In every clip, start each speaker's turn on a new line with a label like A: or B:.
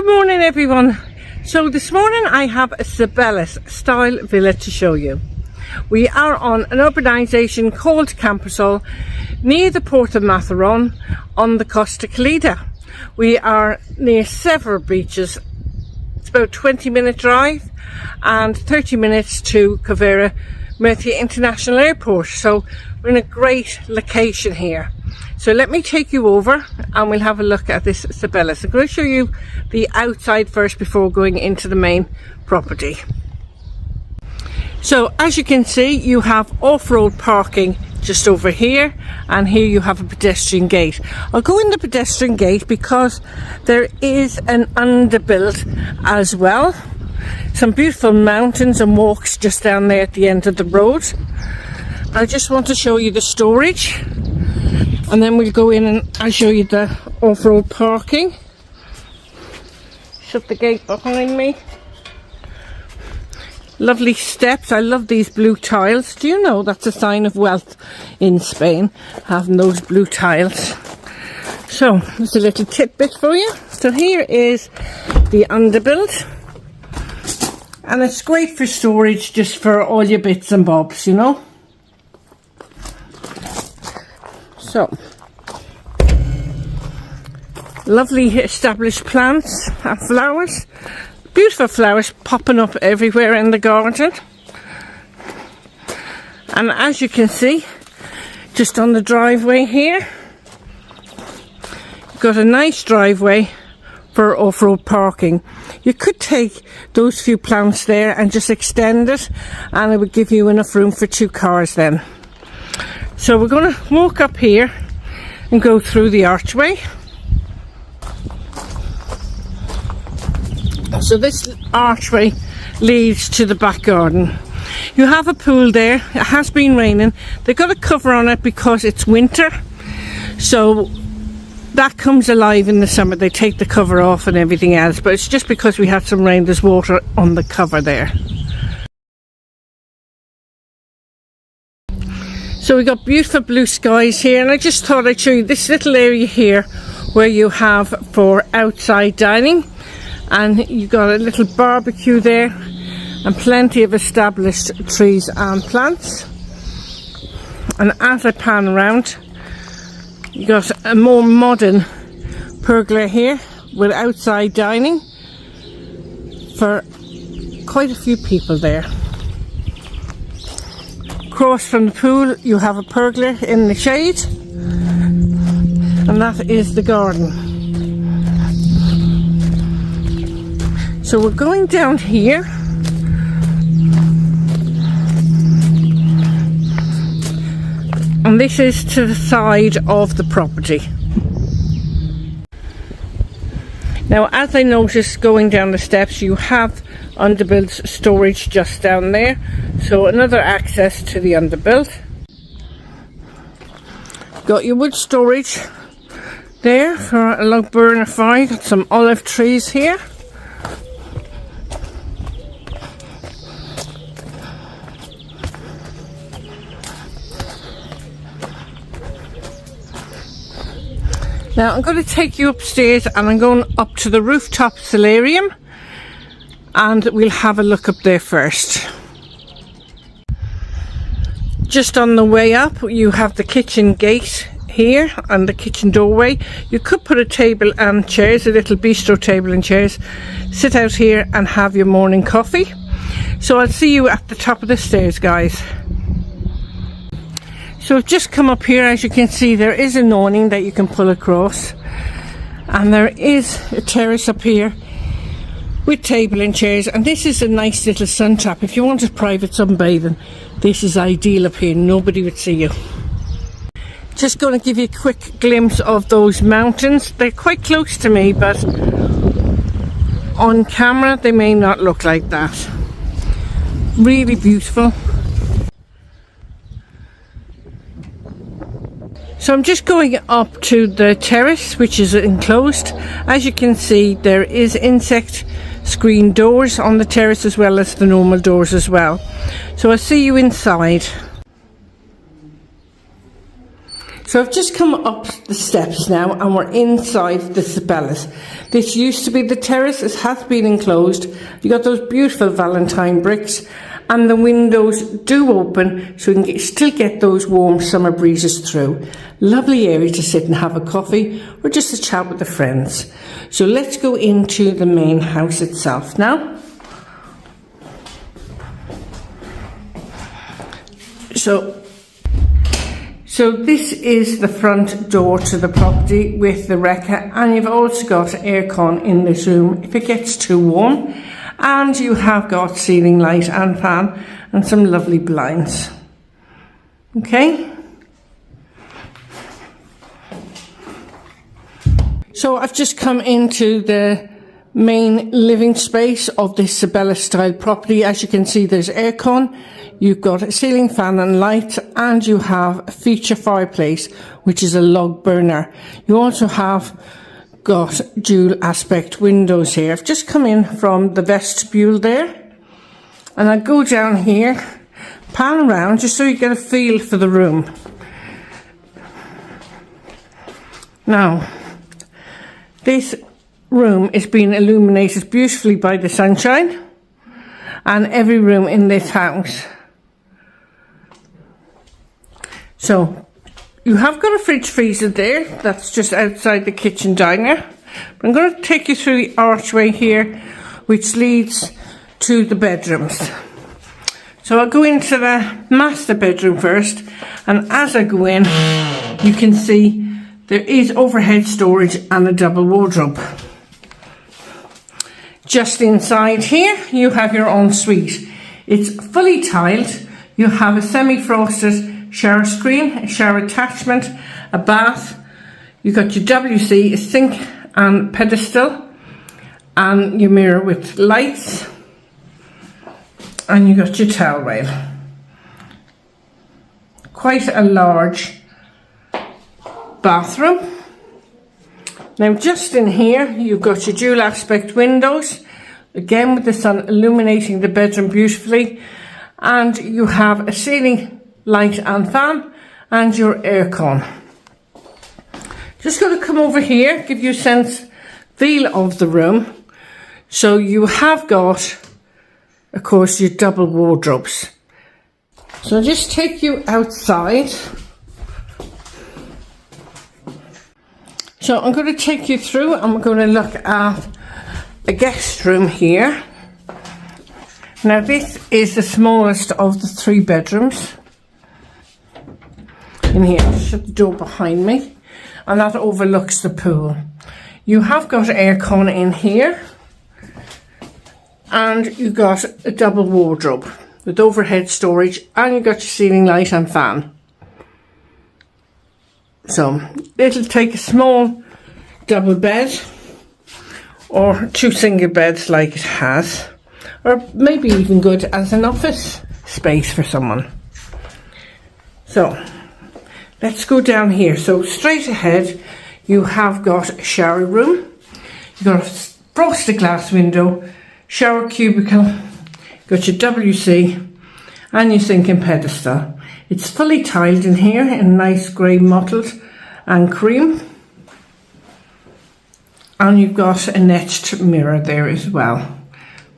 A: Good morning everyone. So this morning I have a Sabellis style villa to show you. We are on an urbanisation called Campersol near the port of Matharon on the Costa Calida. We are near several beaches. It's about a 20-minute drive and 30 minutes to Murcia International Airport. So we're in a great location here. So let me take you over and we'll have a look at this Sabellis. I'm going to show you the outside first before going into the main property. So as you can see, you have off-road parking just over here, and here you have a pedestrian gate. I'll go in the pedestrian gate because there is an underbuilt as well. Some beautiful mountains and walks just down there at the end of the road. I just want to show you the storage, and then we'll go in and I'll show you the off-road parking. Shut the gate behind me. Lovely steps. I love these blue tiles. Do you know that's a sign of wealth in Spain, having those blue tiles? So there's a little tidbit for you. So here is the underbuilt, and it's great for storage, just for all your bits and bobs, you know. So lovely established plants and flowers. Beautiful flowers popping up everywhere in the garden. And as you can see, just on the driveway here, you've got a nice driveway for off-road parking. You could take those few plants there and just extend it, and it would give you enough room for 2 cars then. So we're going to walk up here and go through the archway. So this archway leads to the back garden. You have a pool there. It has been raining. They've got a cover on it because it's winter, so that comes alive in the summer. They take the cover off and everything else, but it's just because we had some rain, there's water on the cover there. So we got beautiful blue skies here, and I just thought I'd show you this little area here where you have for outside dining. And you've got a little barbecue there and plenty of established trees and plants. And as I pan around, you've got a more modern pergola here with outside dining for quite a few people there. Across from the pool you have a pergola in the shade, and that is the garden. So we're going down here, and this is to the side of the property. Now, as I noticed going down the steps, you have underbuilt storage just down there, so another access to the underbuilt. Got your wood storage there for a log burner fire. Got some olive trees here. Now I'm going to take you upstairs, and I'm going up to the rooftop solarium, and we'll have a look up there first. Just on the way up you have the kitchen gate here and the kitchen doorway. You could put a table and chairs, a little bistro table and chairs, sit out here and have your morning coffee. So I'll see you at the top of the stairs, guys. So I've just come up here. As you can see, there is an awning that you can pull across, and there is a terrace up here with table and chairs, and this is a nice little sun trap. If you wanted private sunbathing, this is ideal up here. Nobody would see you. Just going to give you a quick glimpse of those mountains. They're quite close to me, but on camera they may not look like that. Really beautiful. So I'm just going up to the terrace, which is enclosed. As you can see, there is insect screen doors on the terrace as well as the normal doors as well. So I'll see you inside. So I've just come up the steps now and we're inside the Sibelius. This used to be the terrace, it has been enclosed. You got those beautiful Valentine bricks and the windows do open so you can still get those warm summer breezes through. Lovely area to sit and have a coffee or just a chat with the friends. So let's go into the main house itself now. So this is the front door to the property with the wrecker, and you've also got aircon in this room if it gets too warm, and you have got ceiling light and fan and some lovely blinds. Okay. So I've just come into the main living space of this Sibelius style property. As you can see, there's aircon. You've got a ceiling fan and light, and you have a feature fireplace, which is a log burner. You also have got dual aspect windows here. I've just come in from the vestibule there, and I go down here, pan around, just so you get a feel for the room. Now, this room is being illuminated beautifully by the sunshine, and every room in this house. So you have got a fridge freezer there, that's just outside the kitchen diner. I'm going to take you through the archway here, which leads to the bedrooms. So I'll go into the master bedroom first, and as I go in, you can see there is overhead storage and a double wardrobe. Just inside here, you have your ensuite. It's fully tiled. You have a semi-frosted shower screen, a shower attachment, a bath. You've got your WC, a sink and pedestal, and your mirror with lights, and you've got your towel rail. Quite a large bathroom. Now just in here, you've got your dual aspect windows, again with the sun illuminating the bedroom beautifully, and you have a ceiling light and fan and your aircon. Just going to come over here, give you a feel of the room. So you have got, of course, your double wardrobes. So I'll just take you outside. So I'm going to take you through, and we're going to look at a guest room here. Now this is the smallest of the 3 bedrooms. In here, shut the door behind me, and that overlooks the pool. You have got aircon in here, and you've got a double wardrobe with overhead storage, and you've got your ceiling light and fan. So it'll take a small double bed or 2 single beds like it has, or maybe even good as an office space for someone. So let's go down here. So straight ahead, you have got a shower room. You've got a frosted glass window, shower cubicle, got your WC and your sink and pedestal. It's fully tiled in here in nice grey mottled and cream. And you've got an etched mirror there as well.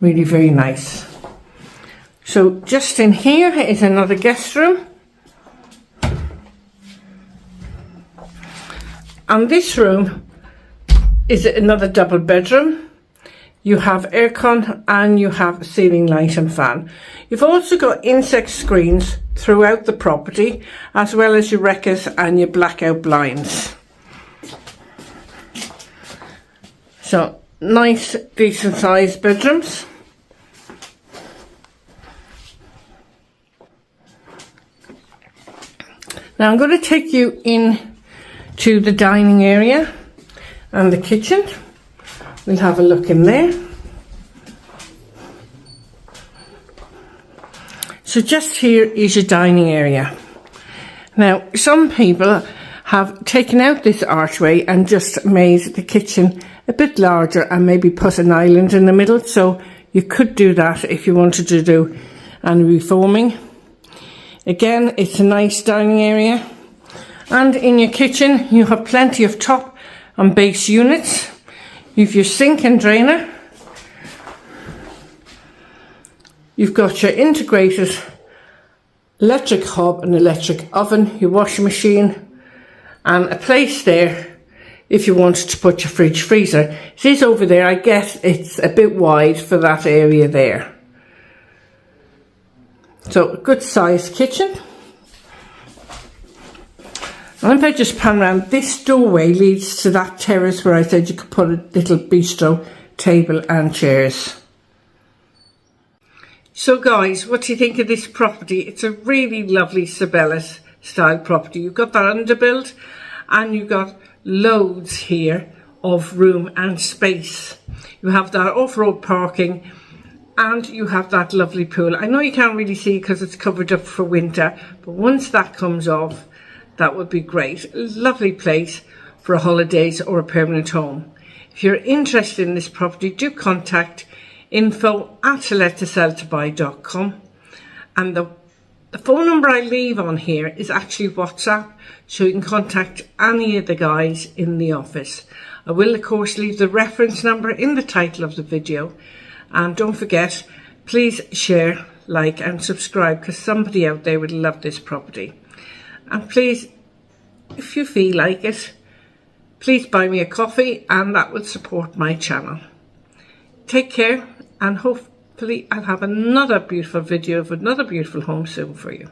A: Really very nice. So just in here is another guest room. And this room is another double bedroom. You have aircon and you have ceiling light and fan. You've also got insect screens throughout the property, as well as your wreckers and your blackout blinds. So nice, decent sized bedrooms. Now I'm going to take you in to the dining area and the kitchen. We'll have a look in there. So just here is your dining area. Now some people have taken out this archway and just made the kitchen a bit larger and maybe put an island in the middle, so you could do that if you wanted to do any reforming. Again, it's a nice dining area, And in your kitchen, you have plenty of top and base units. You've your sink and drainer. You've got your integrated electric hob and electric oven, your washing machine, and a place there if you wanted to put your fridge freezer. It is over there. I guess it's a bit wide for that area there. So a good sized kitchen. And if I just pan around, this doorway leads to that terrace where I said you could put a little bistro table and chairs. So guys, what do you think of this property? It's a really lovely Sibelius style property. You've got that underbuilt and you've got loads here of room and space. You have that off-road parking and you have that lovely pool. I know you can't really see because it's covered up for winter, but once that comes off, that would be great. Lovely place for a holidays or a permanent home. If you're interested in this property, do contact info@lettoseltobuy.com, and the phone number I leave on here is actually WhatsApp, so you can contact any of the guys in the office. I will of course leave the reference number in the title of the video, and don't forget, please share, like and subscribe because somebody out there would love this property. And please, if you feel like it, please buy me a coffee and that will support my channel. Take care, and hopefully I'll have another beautiful video of another beautiful home soon for you.